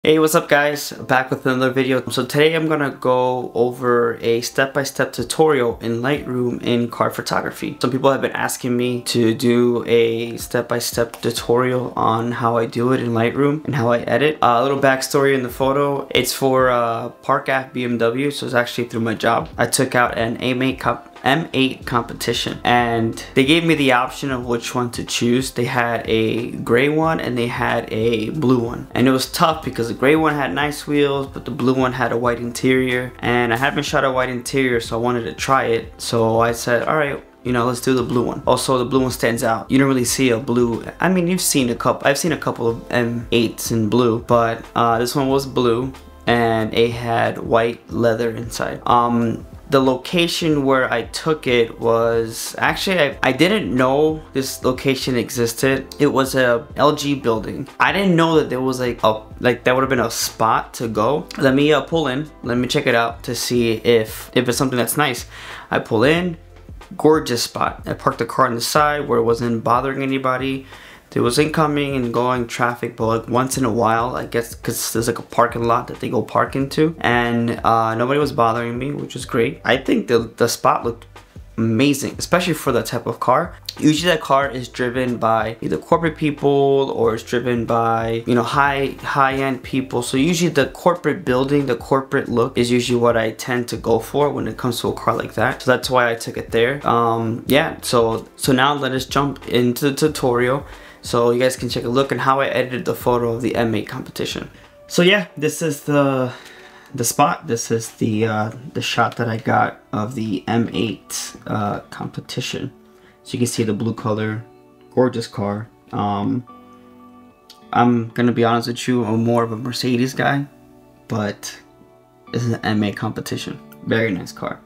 Hey, what's up guys? Back with another video. So today I'm gonna go over a step-by-step tutorial in Lightroom in car photography. Some people have been asking me to do a step-by-step tutorial on how I do it in Lightroom and how I edit. A little backstory in the photo. It's for Park Ave BMW, so it's actually through my job. I took out an M8 Competition and they gave me the option of which one to choose. They had a gray one and they had a blue one, and it was tough because the gray one had nice wheels but the blue one had a white interior, and I haven't shot a white interior, so I wanted to try it. So I said, all right, you know, let's do the blue one. Also, the blue one stands out. You don't really see a blue. I mean, you've seen a couple. I've seen a couple of M8s in blue, but this one was blue and it had white leather inside. The location where I took it was actually, I didn't know this location existed. It was a LG building. I didn't know that there was like that would have been a spot to go. Let me pull in, let me check it out to see if it's something that's nice. I pull in, gorgeous spot. I parked the car on the side where it wasn't bothering anybody. There was incoming and going traffic, but like once in a while, I guess, because there's like a parking lot that they go park into, and nobody was bothering me, which was great. I think the spot looked amazing, especially for that type of car. Usually that car is driven by either corporate people or it's driven by, you know, high-end people. So usually the corporate building, the corporate look is usually what I tend to go for when it comes to a car like that. So that's why I took it there. Yeah, so now let us jump into the tutorial, so you guys can take a look at how I edited the photo of the M8 Competition. So yeah, this is the spot. This is the shot that I got of the M8 Competition. So you can see the blue color, gorgeous car. I'm gonna be honest with you, I'm more of a Mercedes guy, but this is an M8 Competition. Very nice car.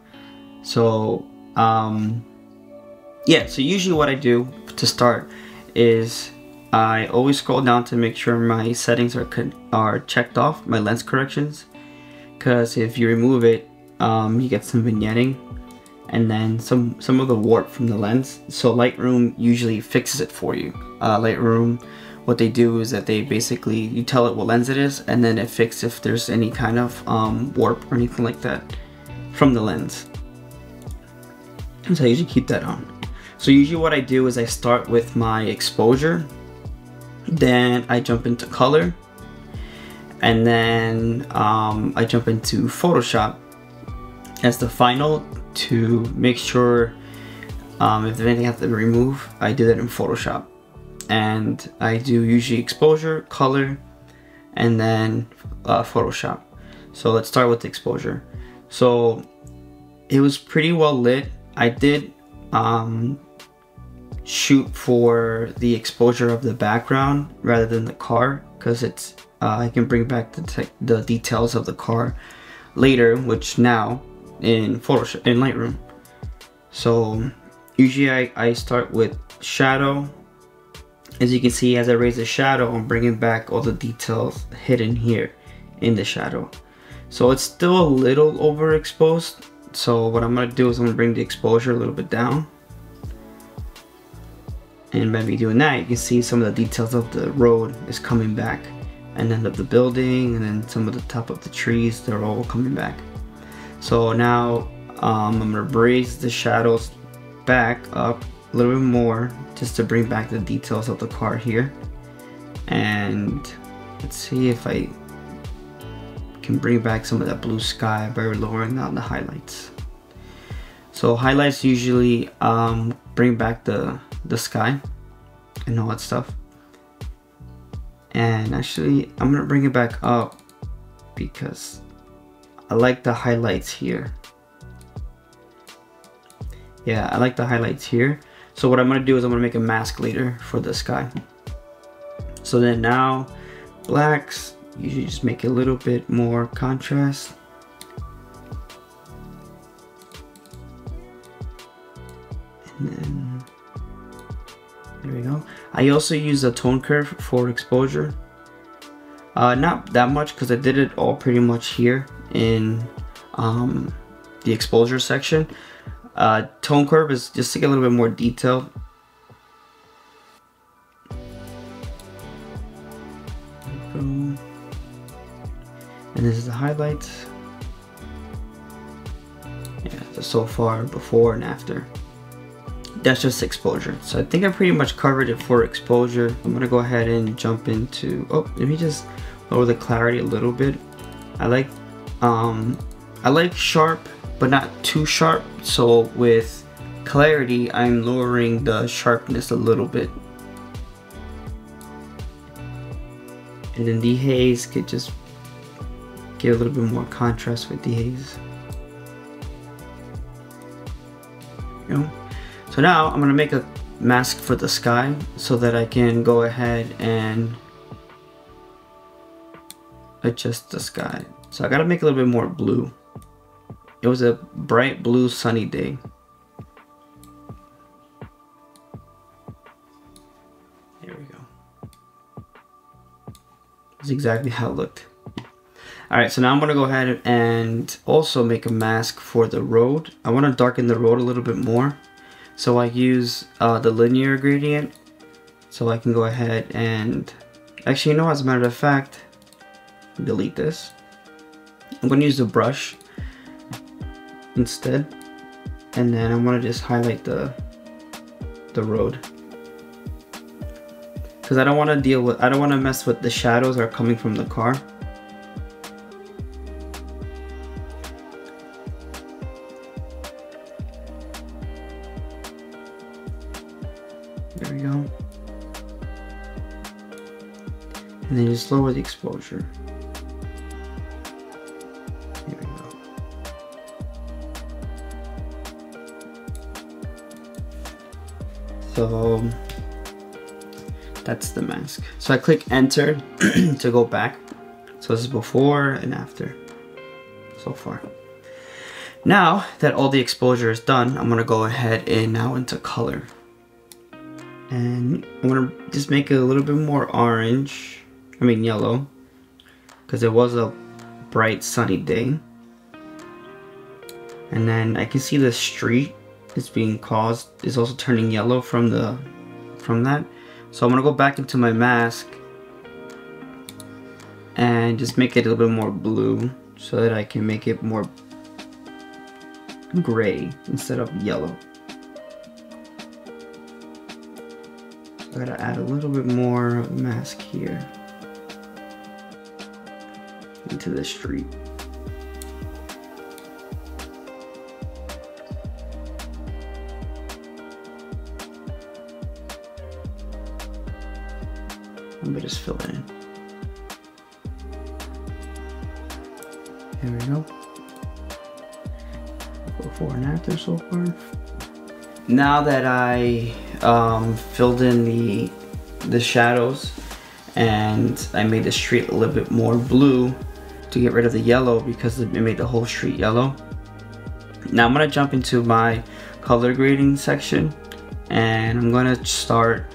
So yeah, so usually what I do to start is I always scroll down to make sure my settings are checked off, my lens corrections, because if you remove it, you get some vignetting and then some of the warp from the lens. So Lightroom usually fixes it for you. Lightroom, what they do is that they basically, you tell it what lens it is, and then it fixes if there's any kind of warp or anything like that from the lens. So I usually keep that on. So usually what I do is I start with my exposure, then I jump into color, and then I jump into Photoshop as the final to make sure if there's anything I have to remove, I do that in Photoshop. And I do usually exposure, color, and then Photoshop. So let's start with the exposure. So it was pretty well lit. I did shoot for the exposure of the background rather than the car, because it's I can bring back the details of the car later, which now in Photoshop, in Lightroom. So usually I start with shadow. As you can see, as I raise the shadow, I'm bringing back all the details hidden here in the shadow. So it's still a little overexposed. So what I'm gonna do is I'm gonna bring the exposure a little bit down. And by me doing that, you can see some of the details of the road is coming back, and then of the building, and then some of the top of the trees, they're all coming back. So now I'm gonna raise the shadows back up a little bit more just to bring back the details of the car here. And let's see if I can bring back some of that blue sky by lowering down the highlights. So highlights usually bring back the sky and all that stuff. And actually I'm gonna bring it back up because I like the highlights here. Yeah, I like the highlights here. So what I'm gonna do is I'm gonna make a mask later for the sky. So then now blacks, usually just make a little bit more contrast. And then there we go. I also use a tone curve for exposure. Not that much because I did it all pretty much here in the exposure section. Tone curve is just to get a little bit more detailed. And this is the highlights. Yeah, so far before and after. That's just exposure. So I think I pretty much covered it for exposure. I'm gonna go ahead and jump into, oh, let me just lower the clarity a little bit. I like sharp, but not too sharp. So with clarity, I'm lowering the sharpness a little bit. And then dehaze could just get a little bit more contrast with dehaze. You know? So now I'm gonna make a mask for the sky so that I can go ahead and adjust the sky. So I gotta make a little bit more blue. It was a bright blue sunny day. There we go. That's exactly how it looked. Alright, so now I'm gonna go ahead and also make a mask for the road. I wanna darken the road a little bit more. So I use the linear gradient. So I can go ahead and, actually, you know, as a matter of fact, delete this. I'm going to use the brush instead, and then I'm going to just highlight the road, because I don't want to mess with the shadows that are coming from the car. There we go. And then just lower the exposure. Here we go. So that's the mask. So I click enter to go back. So this is before and after so far. Now that all the exposure is done, I'm gonna go ahead and now into color. And I'm gonna just make it a little bit more orange, yellow, because it was a bright sunny day. And then I can see the street is also turning yellow from that. So I'm gonna go back into my mask and just make it a little bit more blue so that I can make it more gray instead of yellow. I gotta add a little bit more mask here into the street. Let me just fill it in. Here we go. Before and after so far. Now that I filled in the shadows and I made the street a little bit more blue to get rid of the yellow because it made the whole street yellow. Now I'm gonna jump into my color grading section and I'm gonna start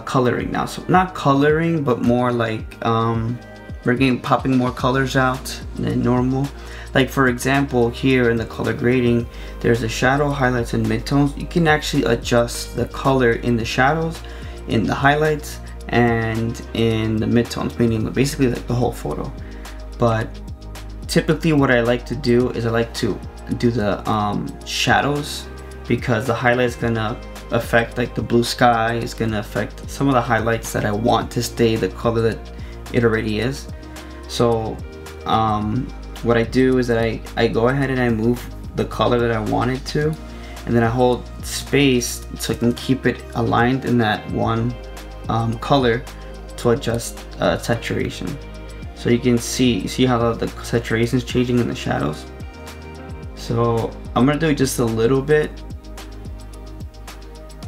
coloring now. So not coloring, but more like popping more colors out than normal. Like for example, here in the color grading, there's the shadow, highlights, and midtones. You can actually adjust the color in the shadows, in the highlights, and in the midtones, meaning basically like the whole photo. But typically what I like to do is I like to do the shadows, because the highlight is gonna affect like the blue sky, is gonna affect some of the highlights that I want to stay the color that it already is. So what I do is that I go ahead and I move the color that I want it to, and then I hold space so I can keep it aligned in that one color to adjust saturation. So you can see how the saturation is changing in the shadows. So I'm gonna do just a little bit,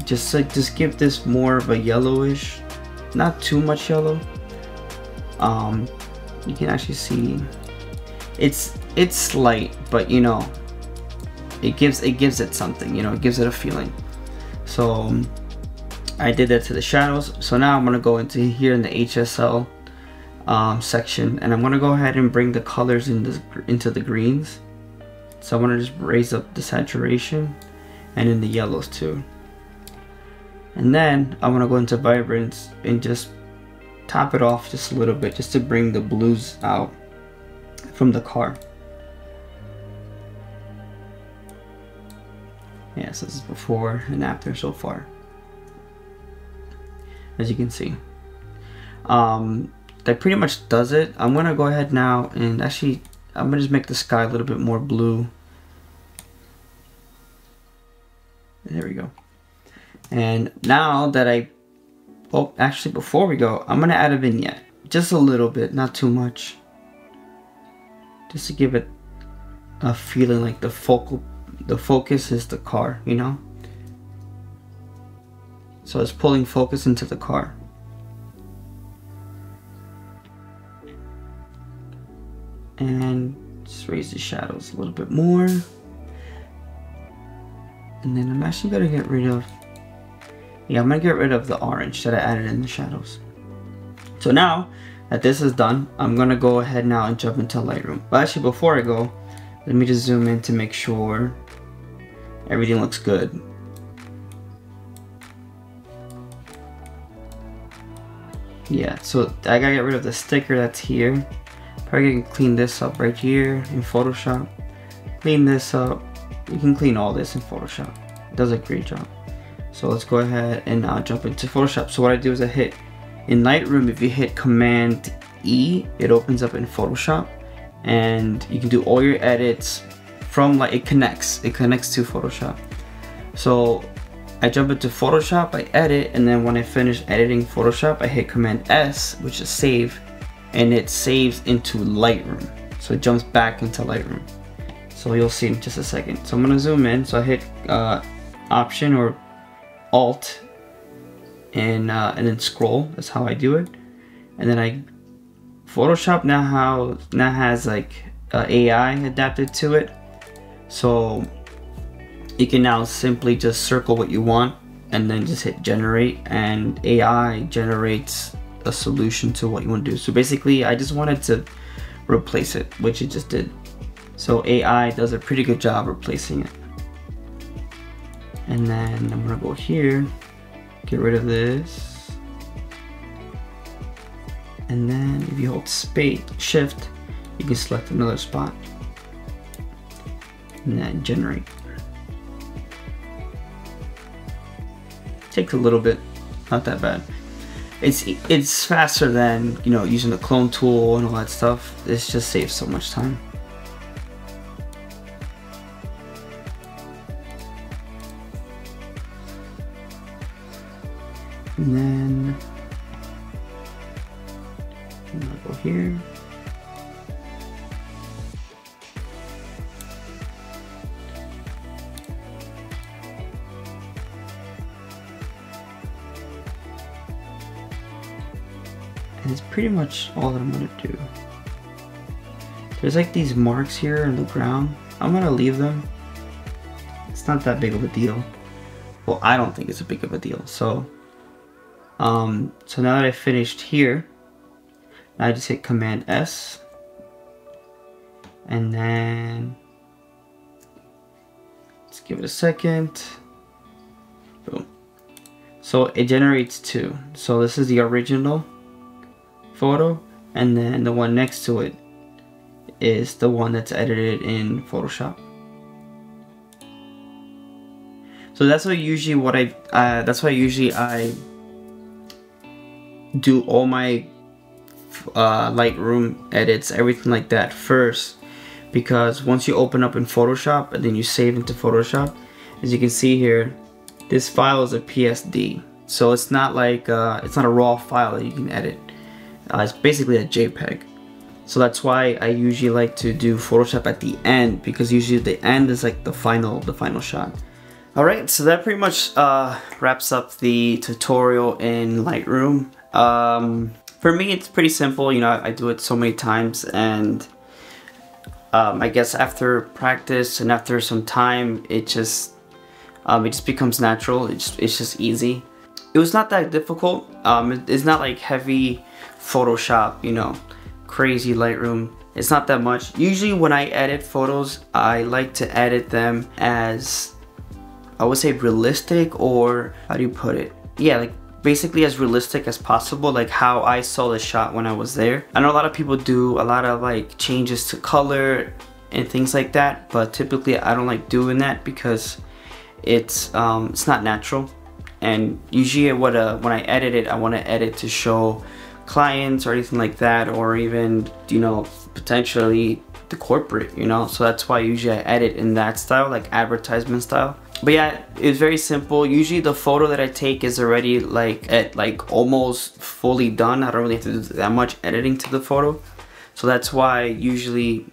just give this more of a yellowish, not too much yellow. You can actually see it's light, but you know, it gives it something, you know, it gives it a feeling. So I did that to the shadows. So now I'm gonna go into here in the HSL section, and I'm gonna go ahead and bring the colors into the greens. So I'm gonna just raise up the saturation and in the yellows too. And then I'm gonna go into vibrance and just top it off just a little bit, just to bring the blues out. from the car. Yeah, so this is before and after so far, as you can see. That pretty much does it. I'm gonna go ahead now and actually I'm gonna just make the sky a little bit more blue. There we go. And now that actually before we go, I'm gonna add a vignette, just a little bit, not too much, just to give it a feeling like the focus is the car, you know. So it's pulling focus into the car. And just raise the shadows a little bit more. And then I'm actually gonna get rid of, I'm gonna get rid of the orange that I added in the shadows. So now that this is done, I'm gonna go ahead now and jump into Lightroom. But actually before I go, let me just zoom in to make sure everything looks good. Yeah, so I gotta get rid of the sticker that's here. Probably can clean this up right here in Photoshop. Clean this up. You can clean all this in Photoshop. It does a great job. So let's go ahead and jump into Photoshop. So what I do is I hit in Lightroom. If you hit Command E, it opens up in Photoshop, and you can do all your edits from it connects to Photoshop. So I jump into Photoshop, I edit, and then when I finish editing Photoshop, I hit Command S, which is save, and it saves into Lightroom. So it jumps back into Lightroom. So you'll see in just a second. So I'm gonna zoom in. So I hit Option or Alt, and then scroll. That's how I do it. And then Photoshop now has like AI adapted to it. So you can now simply just circle what you want and then just hit generate, and AI generates a solution to what you want to do. So basically I just wanted to replace it, which it just did. So AI does a pretty good job replacing it. And then I'm gonna go here, get rid of this, and then if you hold Shift, you can select another spot and then generate. Takes a little bit, not that bad. It's faster than, you know, using the clone tool and all that stuff. This just saves so much time. And then I'm gonna go here. And it's pretty much all that I'm gonna do. There's like these marks here in the ground. I'm gonna leave them. It's not that big of a deal. Well, I don't think it's a big of a deal. So now that I finished here, I just hit Command S, and then let's give it a second. Boom. So it generates two. So this is the original photo, and then the one next to it is the one that's edited in Photoshop. So that's why usually I do all my Lightroom edits, everything like that first, because once you open up in Photoshop and then you save into Photoshop, as you can see here, this file is a PSD, so it's not like it's not a raw file that you can edit. It's basically a JPEG. So that's why I usually like to do Photoshop at the end, because usually the end is like the final shot. Alright, so that pretty much wraps up the tutorial in Lightroom. For me, it's pretty simple. You know, I do it so many times, and I guess after practice and after some time, it just becomes natural. It's just easy. It was not that difficult. It's not like heavy Photoshop, you know, crazy Lightroom. It's not that much. Usually when I edit photos, I like to edit them as, I would say, realistic, or how do you put it? Yeah, like basically as realistic as possible, like how I saw the shot when I was there. I know a lot of people do a lot of like changes to color and things like that, but typically I don't like doing that because it's not natural. And usually when I edit it, I want to edit to show clients or anything like that, or even, you know, potentially the corporate, you know. So that's why usually I edit in that style, like advertisement style. But yeah, it's very simple. Usually the photo that I take is already like almost fully done. I don't really have to do that much editing to the photo. So that's why usually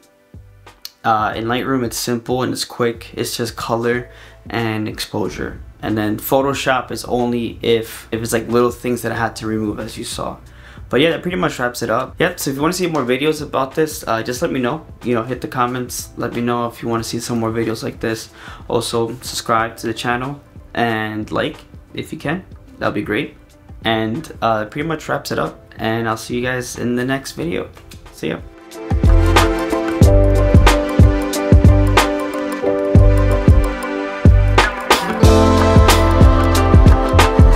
in Lightroom it's simple and it's quick. It's just color and exposure. And then Photoshop is only if it's like little things that I had to remove, as you saw. But yeah, that pretty much wraps it up. Yep, so if you want to see more videos about this, just let me know. You know, hit the comments, let me know if you want to see some more videos like this. Also, subscribe to the channel and like if you can. That'll be great. And pretty much wraps it up. And I'll see you guys in the next video. See ya.